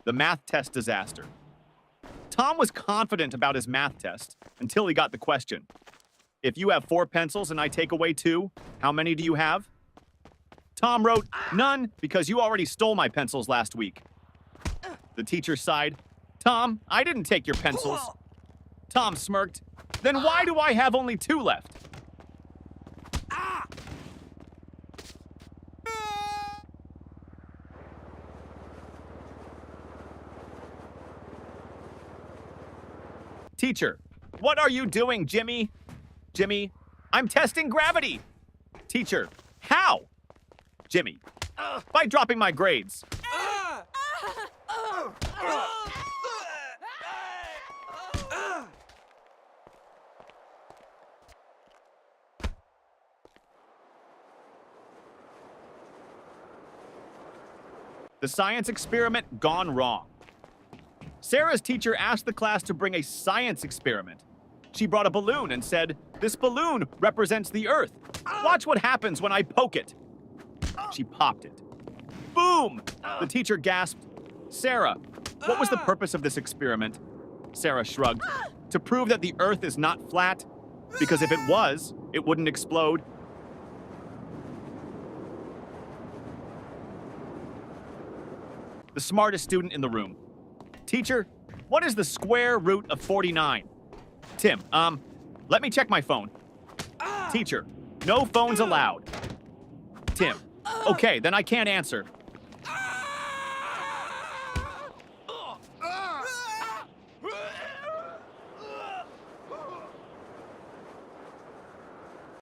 The math test disaster. Tom was confident about his math test until he got the question. If you have 4 pencils and I take away 2, how many do you have? Tom wrote, none, because you already stole my pencils last week. The teacher sighed. Tom, I didn't take your pencils. Tom smirked. Then why do I have only 2 left? Teacher, what are you doing, Jimmy? Jimmy, I'm testing gravity. Teacher, how? Jimmy, by dropping my grades. The science experiment gone wrong. Sarah's teacher asked the class to bring a science experiment. She brought a balloon and said, "This balloon represents the Earth. Watch what happens when I poke it." She popped it. Boom! The teacher gasped, "Sarah, what was the purpose of this experiment?" Sarah shrugged. "To prove that the Earth is not flat, because if it was, it wouldn't explode." The smartest student in the room. Teacher, what is the square root of 49? Tim, let me check my phone. Teacher, no phones allowed. Tim, okay, then I can't answer.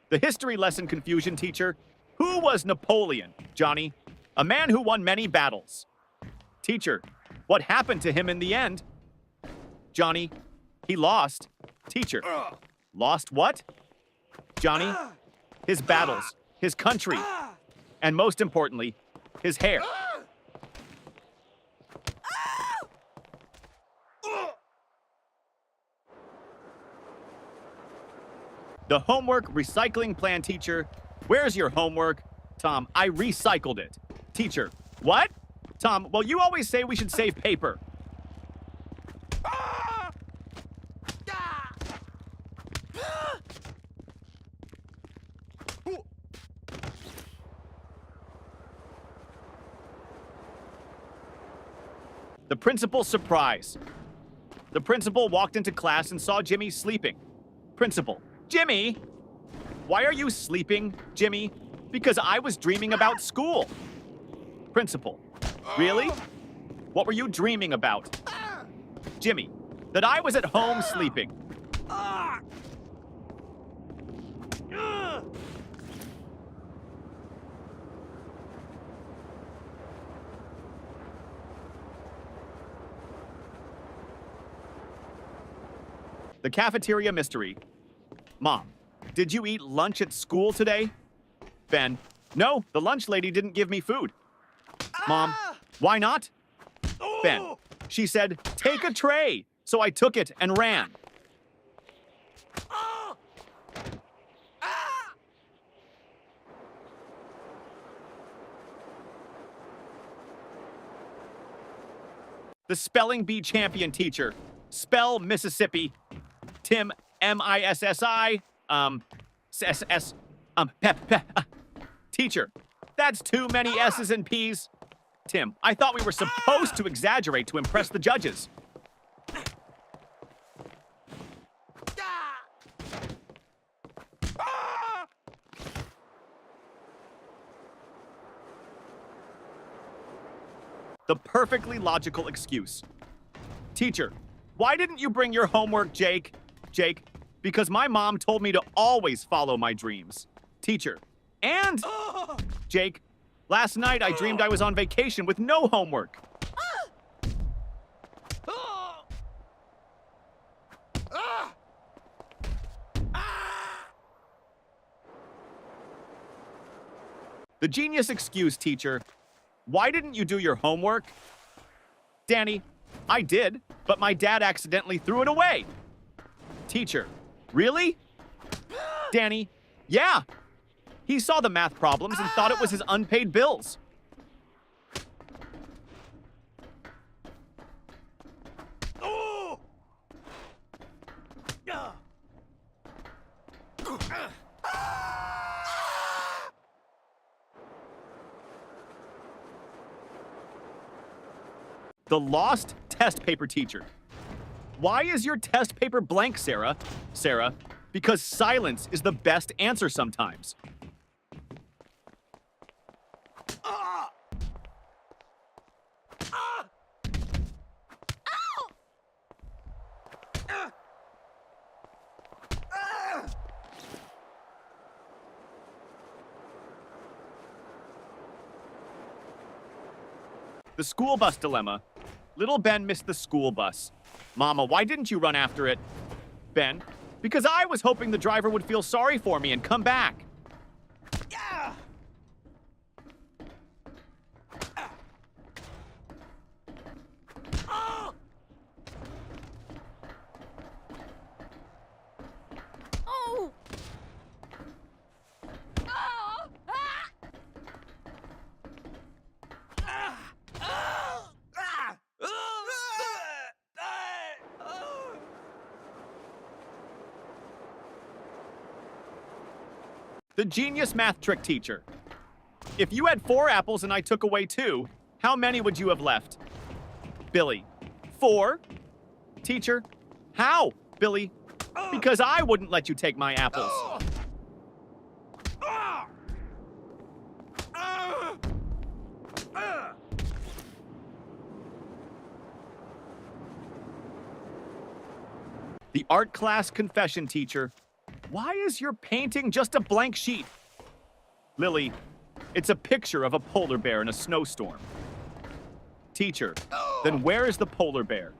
The history lesson confusion teacher. Who was Napoleon, Johnny? A man who won many battles. Teacher, what happened to him in the end? Johnny, he lost. Teacher, lost what? Johnny, his battles, his country, and most importantly, his hair. The homework recycling plan teacher. Where's your homework? Tom, I recycled it. Teacher, what? Tom, well, you always say we should save paper. The principal's surprise. The principal walked into class and saw Jimmy sleeping. Principal, Jimmy! Why are you sleeping, Jimmy? Because I was dreaming about school. Principal, really? What were you dreaming about? Jimmy, that I was at home sleeping. The cafeteria mystery. Mom, did you eat lunch at school today? Ben, no, the lunch lady didn't give me food. Mom, why not? Ben, she said, take a tray. So I took it and ran. The spelling bee champion teacher. Spell Mississippi. Tim, M-I-S-S-I, S-S, Teacher, that's too many S's and P's. Tim, I thought we were supposed to exaggerate to impress the judges. The perfectly logical excuse. Teacher, why didn't you bring your homework, Jake? Jake, because my mom told me to always follow my dreams. Teacher, and Jake, last night I dreamed I was on vacation with no homework. The genius excuse, teacher. Why didn't you do your homework? Danny, I did, but my dad accidentally threw it away. Teacher, really? Danny, yeah. He saw the math problems and thought it was his unpaid bills. The lost test paper teacher. Why is your test paper blank, Sarah? Sarah, because silence is the best answer sometimes. The school bus dilemma. Little Ben missed the school bus. Mama, why didn't you run after it? Ben, because I was hoping the driver would feel sorry for me and come back. Yeah. Oh. Oh. The genius math trick teacher. If you had 4 apples and I took away 2, how many would you have left? Billy, 4? Teacher, how? Billy, because I wouldn't let you take my apples. The art class confession teacher. Why is your painting just a blank sheet? Lily, it's a picture of a polar bear in a snowstorm. Teacher, then where is the polar bear?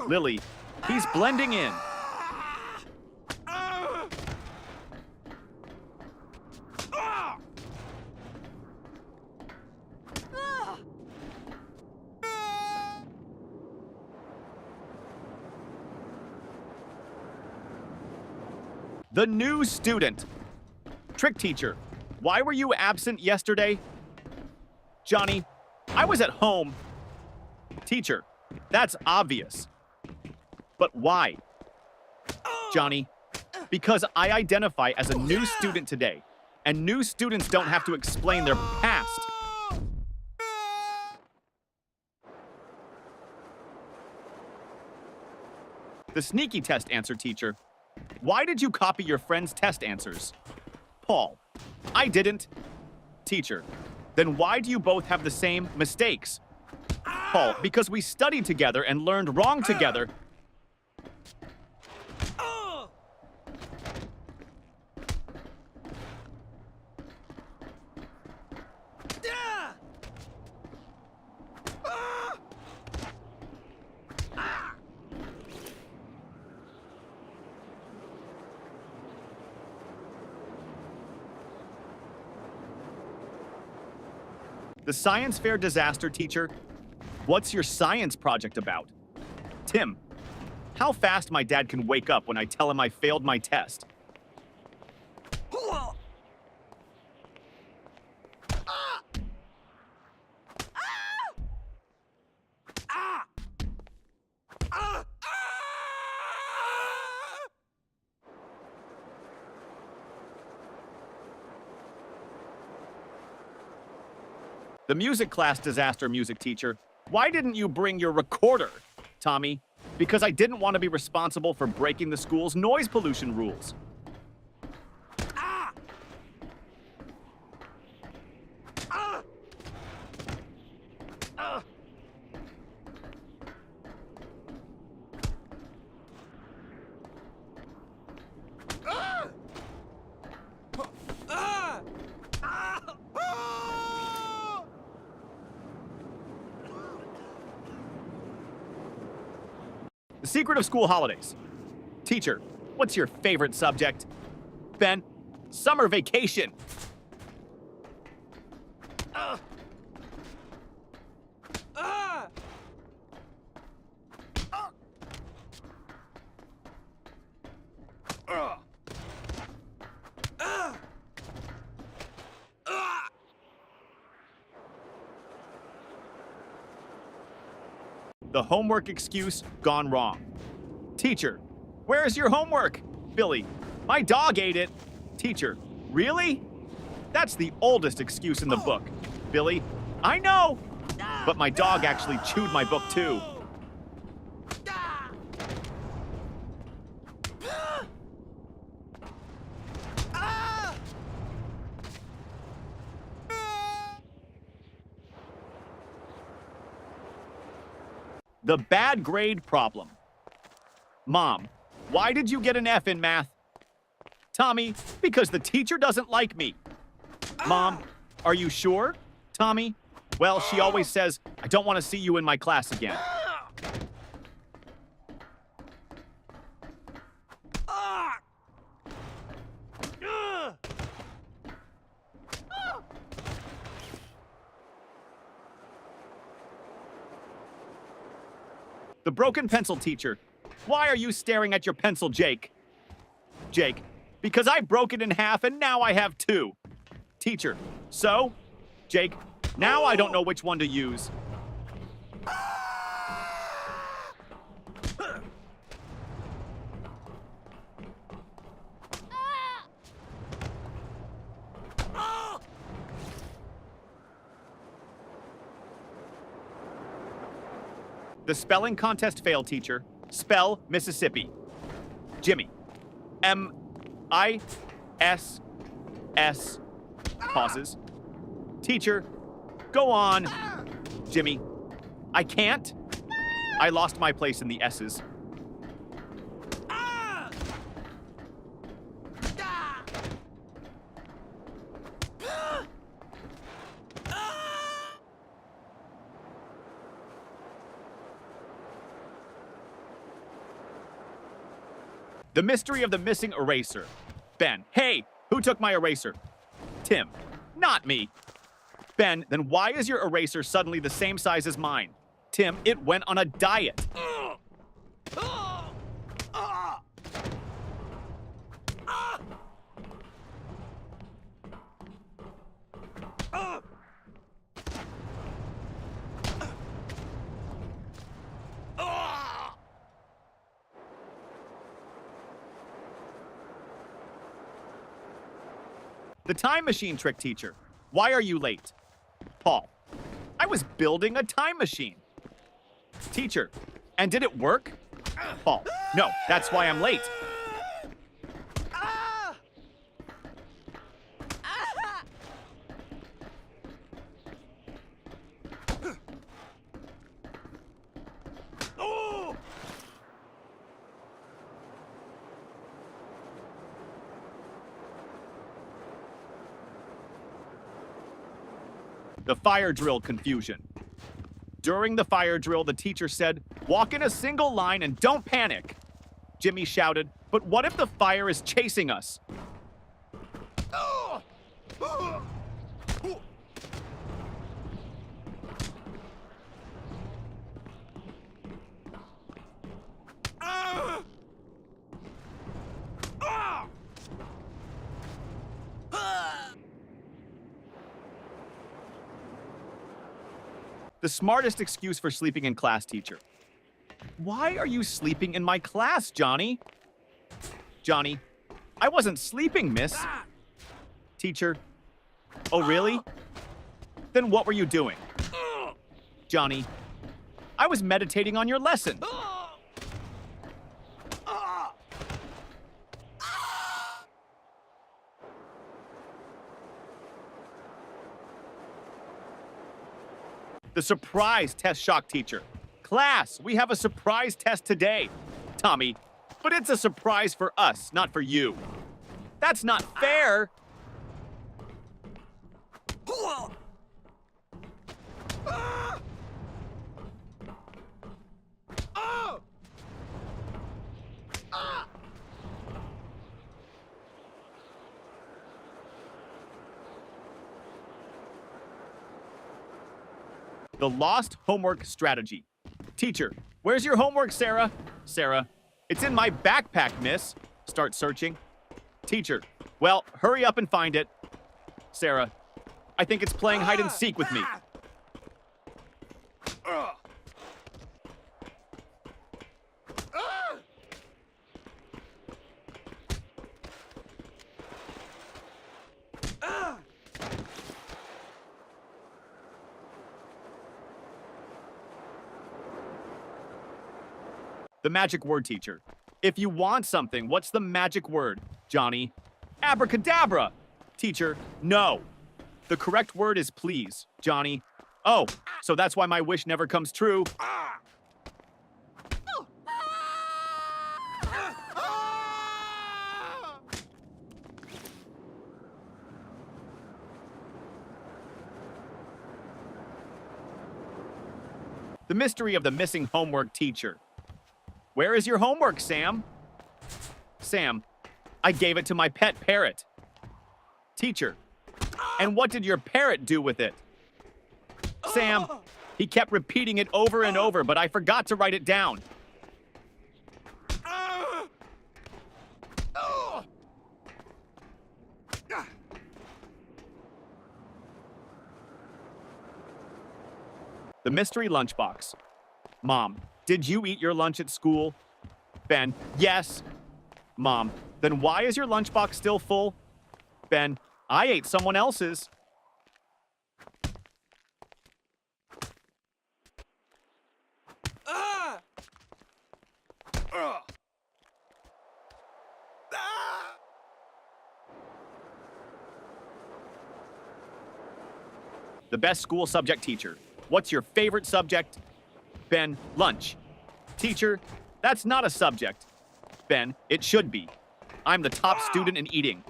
Lily, he's blending in. The new student. Trick teacher, why were you absent yesterday? Johnny, I was at home. Teacher, that's obvious. But why? Johnny, because I identify as a new student today, and new students don't have to explain their past. The sneaky test answer teacher. Why did you copy your friend's test answers? Paul, I didn't. Teacher, then why do you both have the same mistakes? Paul, because we studied together and learned wrong together. The science fair disaster teacher. What's your science project about? Tim, how fast my dad can wake up when I tell him I failed my test. The music class disaster music teacher. Why didn't you bring your recorder? Tommy, because I didn't want to be responsible for breaking the school's noise pollution rules. The secret of school holidays. Teacher, what's your favorite subject? Ben, summer vacation. The homework excuse gone wrong. Teacher, where's your homework? Billy, my dog ate it. Teacher, really? That's the oldest excuse in the book. Billy, I know. But my dog actually chewed my book too. The bad grade problem. Mom, why did you get an F in math? Tommy, because the teacher doesn't like me. Mom, are you sure? Tommy, well, she always says, I don't want to see you in my class again. The broken pencil teacher. Why are you staring at your pencil, Jake? Jake, because I broke it in half and now I have two. Teacher, so? Jake, now I don't know which one to use. The spelling contest failed, teacher. Spell Mississippi. Jimmy. M-I-S-S. Pauses. Teacher, go on. Jimmy. I can't. I lost my place in the S's. The mystery of the missing eraser. Ben, hey, who took my eraser? Tim, not me. Ben, then why is your eraser suddenly the same size as mine? Tim, it went on a diet. The time machine trick teacher. Why are you late? Paul. I was building a time machine. Teacher. And did it work? Paul. No, that's why I'm late. The fire drill confusion. During the fire drill, the teacher said, walk in a single line and don't panic. Jimmy shouted, but what if the fire is chasing us? The smartest excuse for sleeping in class, teacher. Why are you sleeping in my class, Johnny? Johnny, I wasn't sleeping, miss. Teacher, oh really? Then what were you doing? Johnny, I was meditating on your lesson. The surprise test shock teacher. Class, we have a surprise test today. Tommy, but it's a surprise for us, not for you. That's not fair. The lost homework strategy. Teacher, where's your homework, Sarah? Sarah, it's in my backpack, miss. Start searching. Teacher, well, hurry up and find it. Sarah, I think it's playing hide and seek with me. The magic word, teacher. If you want something, what's the magic word, Johnny? Abracadabra! Teacher, no. The correct word is please, Johnny. Oh, so that's why my wish never comes true. The mystery of the missing homework teacher. Where is your homework, Sam? Sam, I gave it to my pet parrot. Teacher, and what did your parrot do with it? Sam, he kept repeating it over and over, but I forgot to write it down. The mystery lunchbox. Mom, did you eat your lunch at school? Ben, yes. Mom, then why is your lunchbox still full? Ben, I ate someone else's. The best school subject teacher. What's your favorite subject? Ben, lunch. Teacher, that's not a subject. Ben, it should be. I'm the top student in eating.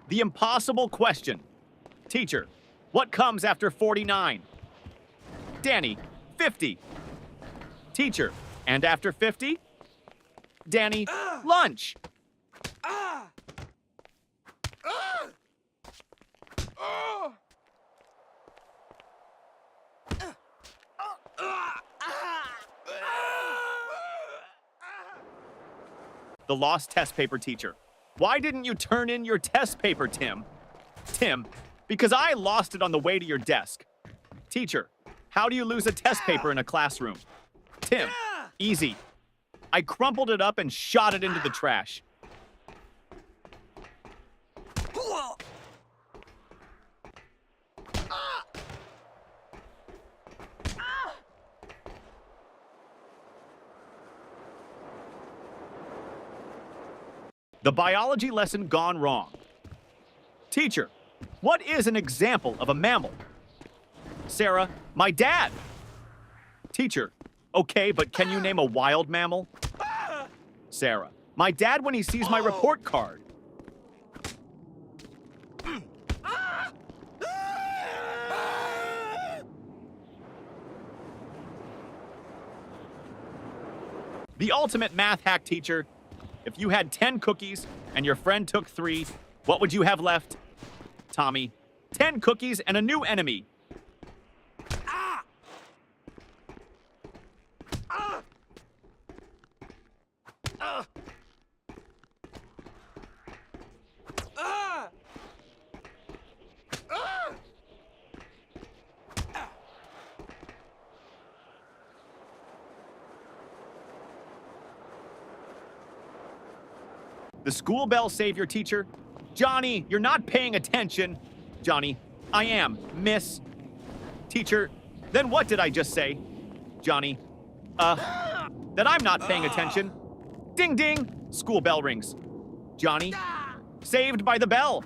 The impossible question. Teacher, what comes after 49? Danny, 50. Teacher, and after 50? Danny, lunch. The lost test paper teacher. Why didn't you turn in your test paper, Tim? Tim, because I lost it on the way to your desk. Teacher, how do you lose a test paper in a classroom? Tim, easy. I crumpled it up and shot it into the trash. The biology lesson gone wrong. Teacher, what is an example of a mammal? Sarah, my dad. Teacher, okay, but can you name a wild mammal? Sarah, my dad when he sees my report card. The ultimate math hack teacher. If you had 10 cookies and your friend took 3, what would you have left? Tommy, 10 cookies and a new enemy. The school bell savior teacher. Johnny, you're not paying attention. Johnny, I am, miss. Teacher, then what did I just say? Johnny, that I'm not paying attention. Ding ding, school bell rings. Johnny, saved by the bell.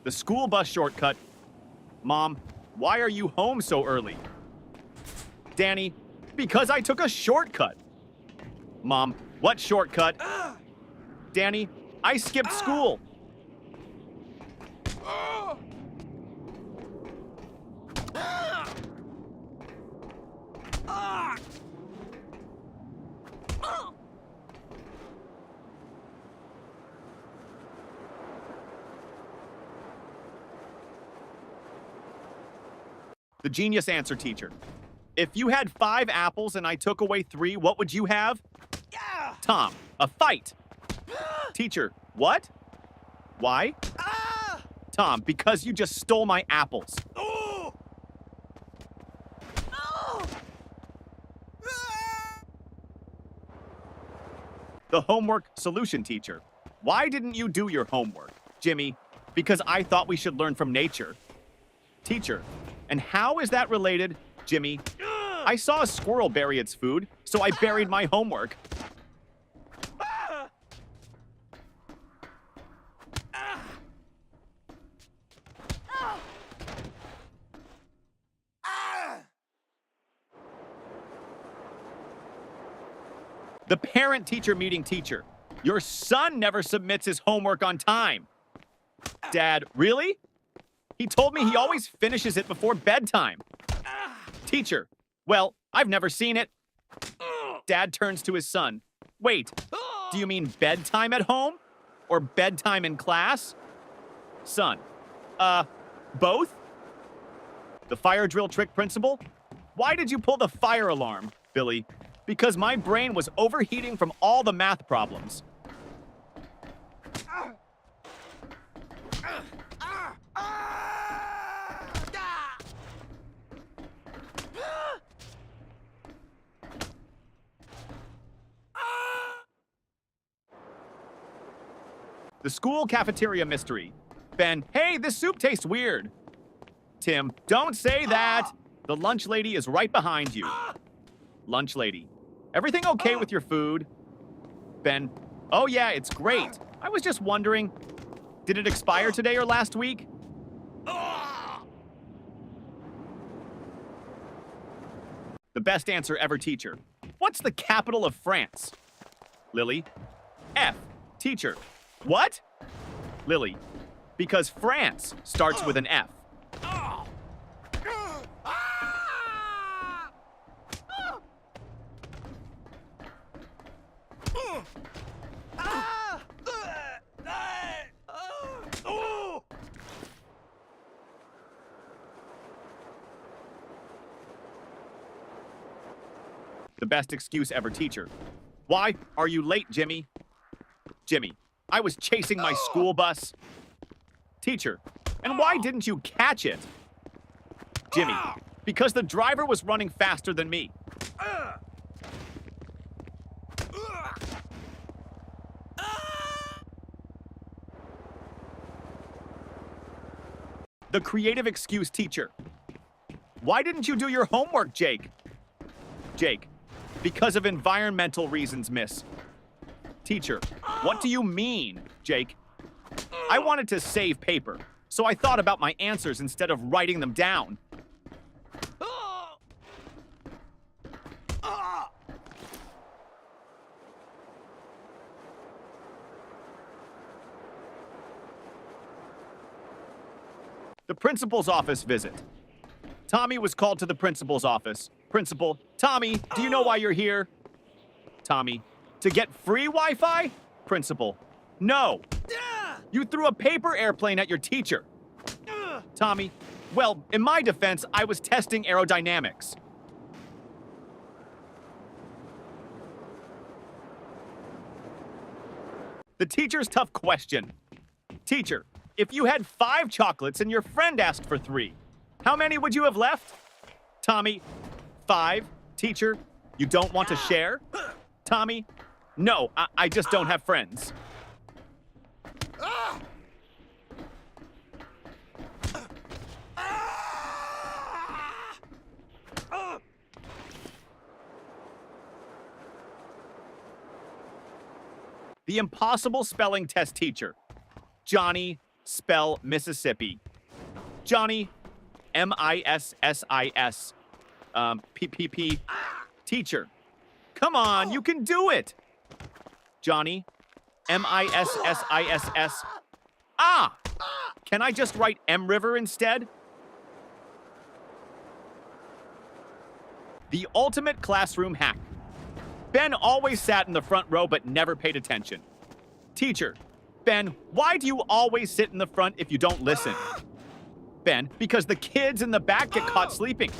The school bus shortcut. Mom, why are you home so early? Danny, because I took a shortcut. Mom, what shortcut? Danny, I skipped school. The genius answer teacher. If you had 5 apples and I took away 3, what would you have? Tom, a fight. Teacher, what? Why? Tom, because you just stole my apples. The homework solution teacher. Why didn't you do your homework? Jimmy, because I thought we should learn from nature. Teacher, and how is that related? Jimmy, I saw a squirrel bury its food, so I buried my homework. The parent-teacher meeting teacher. Your son never submits his homework on time. Dad, really? He told me he always finishes it before bedtime. Teacher, well, I've never seen it. Dad turns to his son. Wait, do you mean bedtime at home? Or bedtime in class? Son, both? The fire drill trick principal? Why did you pull the fire alarm, Billy? Because my brain was overheating from all the math problems. The school cafeteria mystery. Ben, hey, this soup tastes weird. Tim, don't say that. The lunch lady is right behind you. Lunch lady, everything okay with your food? Ben, oh yeah, it's great. I was just wondering, did it expire today or last week? The best answer ever teacher. What's the capital of France? Lily, F. Teacher, what? Lily, because France starts with an F. The best excuse ever teacher. Why are you late, Jimmy? Jimmy, I was chasing my school bus. Teacher, and why didn't you catch it? Jimmy, because the driver was running faster than me. The creative excuse teacher. Why didn't you do your homework, Jake? Jake, because of environmental reasons, miss. Teacher, what do you mean, Jake? I wanted to save paper, so I thought about my answers instead of writing them down. The principal's office visit. Tommy was called to the principal's office. Principal, Tommy, do you know why you're here? Tommy, to get free Wi-Fi? Principal, no. You threw a paper airplane at your teacher. Tommy, well, in my defense, I was testing aerodynamics. The teacher's tough question. Teacher, if you had 5 chocolates and your friend asked for 3, how many would you have left? Tommy, 5. Teacher, you don't want to share? Tommy, no, I just don't have friends. The impossible spelling test teacher. Johnny, spell Mississippi. Johnny, M-I-S-S-I-S. P-P-P. Teacher, come on, you can do it. Johnny, M-I-S-S-I-S-S. Ah! Can I just write M River instead? The ultimate classroom hack. Ben always sat in the front row but never paid attention. Teacher, Ben, why do you always sit in the front if you don't listen? Ben, because the kids in the back get caught sleeping.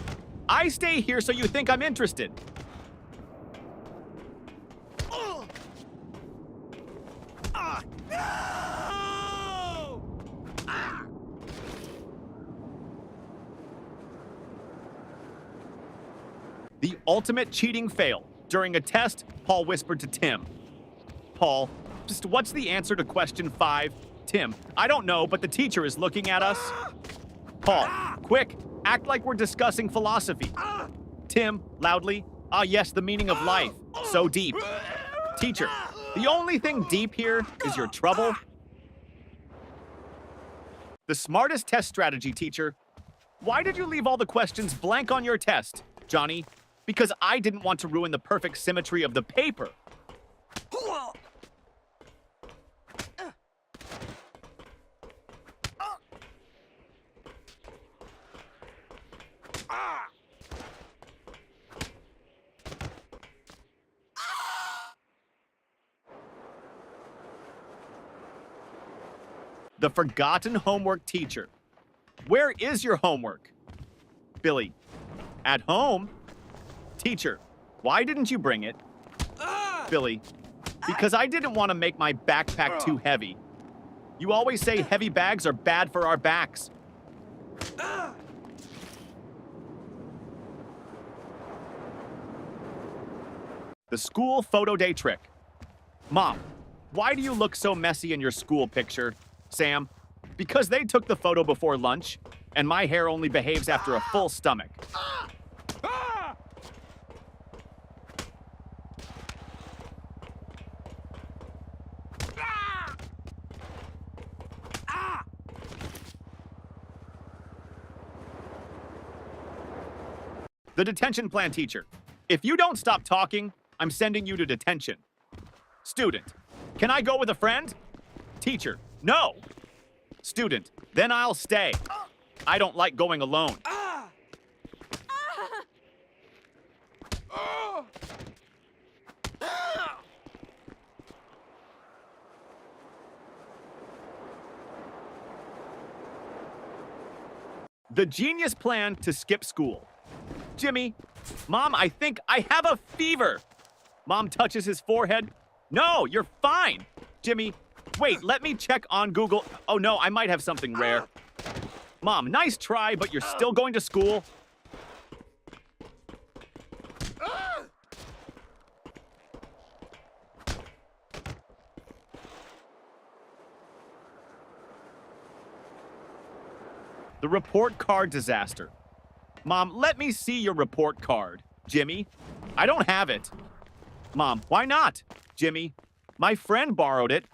I stay here so you think I'm interested. The ultimate cheating fail. During a test, Paul whispered to Tim. Paul, just what's the answer to question 5? Tim, I don't know, but the teacher is looking at us. Paul, quick, act like we're discussing philosophy. Tim, loudly, ah yes, the meaning of life. So deep. Teacher, the only thing deep here is your trouble. The smartest test strategy, teacher. Why did you leave all the questions blank on your test, Johnny? Because I didn't want to ruin the perfect symmetry of the paper. The forgotten homework teacher. Where is your homework? Billy, at home? Teacher, why didn't you bring it? Billy, because I didn't want to make my backpack too heavy. You always say heavy bags are bad for our backs. The school photo day trick. Mom, why do you look so messy in your school picture? Sam, because they took the photo before lunch, and my hair only behaves after a full stomach. The detention plan teacher. If you don't stop talking, I'm sending you to detention. Student, can I go with a friend? Teacher, no. Student, then I'll stay. I don't like going alone. The genius plan to skip school. Jimmy, Mom, I think I have a fever. Mom touches his forehead. No, you're fine. Jimmy, wait, let me check on Google. Oh no, I might have something rare. Mom, nice try, but you're still going to school. The report card disaster. Mom, let me see your report card. Jimmy, I don't have it. Mom, why not? Jimmy, my friend borrowed it.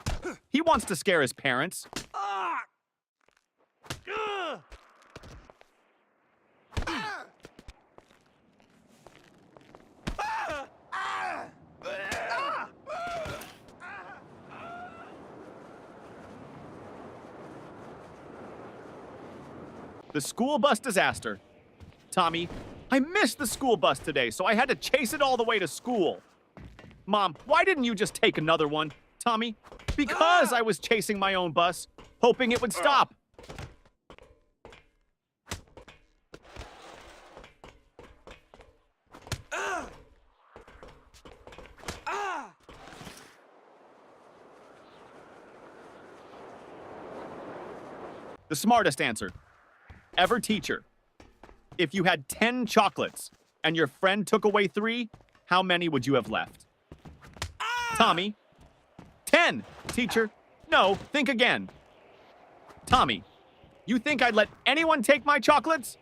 He wants to scare his parents. The school bus disaster. Tommy, I missed the school bus today, so I had to chase it all the way to school. Mom, why didn't you just take another one? Tommy, because I was chasing my own bus, hoping it would stop. The smartest answer. Ever teacher. If you had 10 chocolates and your friend took away 3, how many would you have left? Tommy. 10, teacher. No, think again. Tommy, you think I'd let anyone take my chocolates?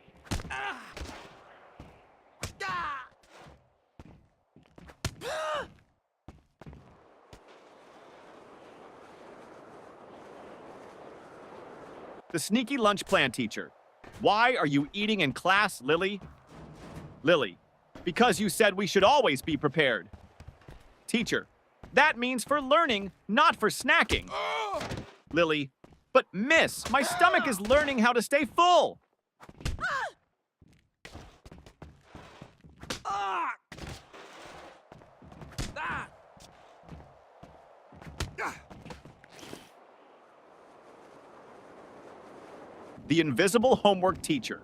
The sneaky lunch plan teacher. Why are you eating in class, Lily? Lily, because you said we should always be prepared. Teacher, that means for learning, not for snacking. Lily, but miss, my stomach is learning how to stay full. The invisible homework teacher.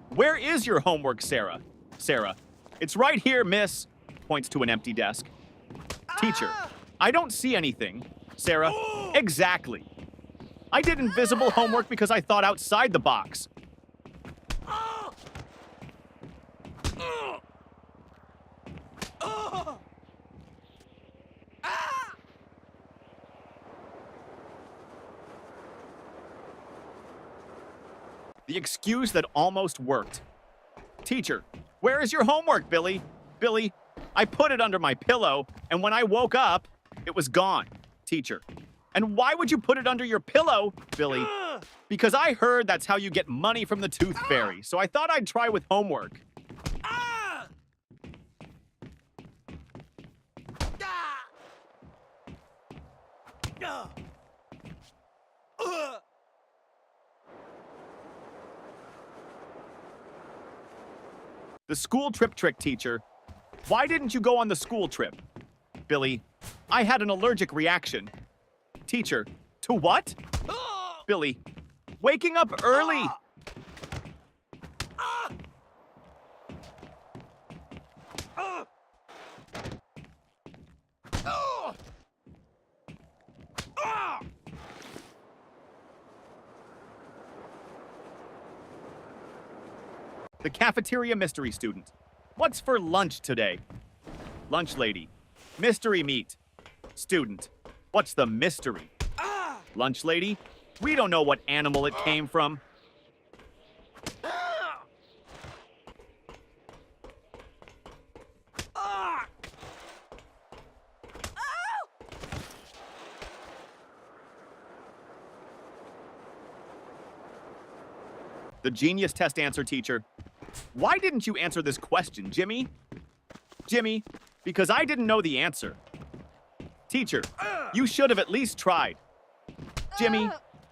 Where is your homework, Sarah? Sarah, it's right here, miss. Points to an empty desk. Teacher, I don't see anything. Sarah, exactly. I did invisible homework because I thought outside the box. The excuse that almost worked. Teacher, where is your homework, Billy? Billy, I put it under my pillow, and when I woke up, it was gone. Teacher, and why would you put it under your pillow, Billy? Because I heard that's how you get money from the Tooth Fairy, so I thought I'd try with homework. The school trip trick, teacher. Why didn't you go on the school trip? Billy, I had an allergic reaction. Teacher, to what? Billy, waking up early. The cafeteria mystery student. What's for lunch today? Lunch lady. Mystery meat. Student. What's the mystery? Lunch lady. We don't know what animal it came from. The genius test answer, teacher. Why didn't you answer this question, Jimmy? Jimmy, because I didn't know the answer. Teacher, you should have at least tried. Jimmy,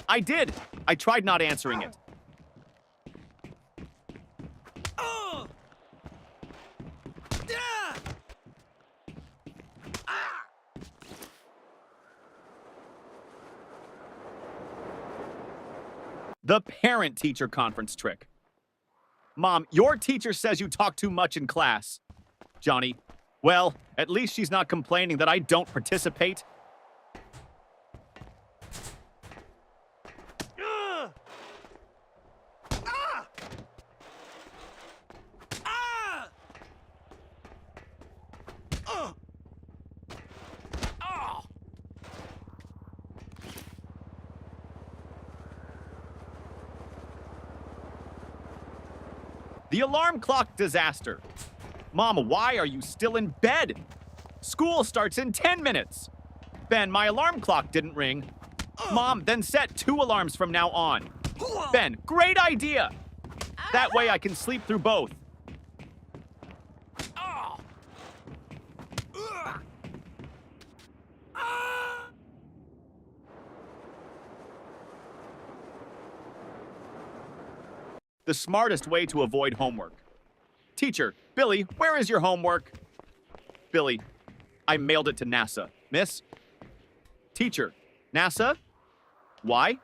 I did. I tried not answering it. The parent-teacher conference trick. Mom, your teacher says you talk too much in class. Johnny, well, at least she's not complaining that I don't participate. The alarm clock disaster. Mom, why are you still in bed? School starts in 10 minutes. Ben, my alarm clock didn't ring. Mom, then set 2 alarms from now on. Ben, great idea. That way I can sleep through both. The smartest way to avoid homework. Teacher, Billy, where is your homework? Billy, I mailed it to NASA. Miss? Teacher, NASA? Why?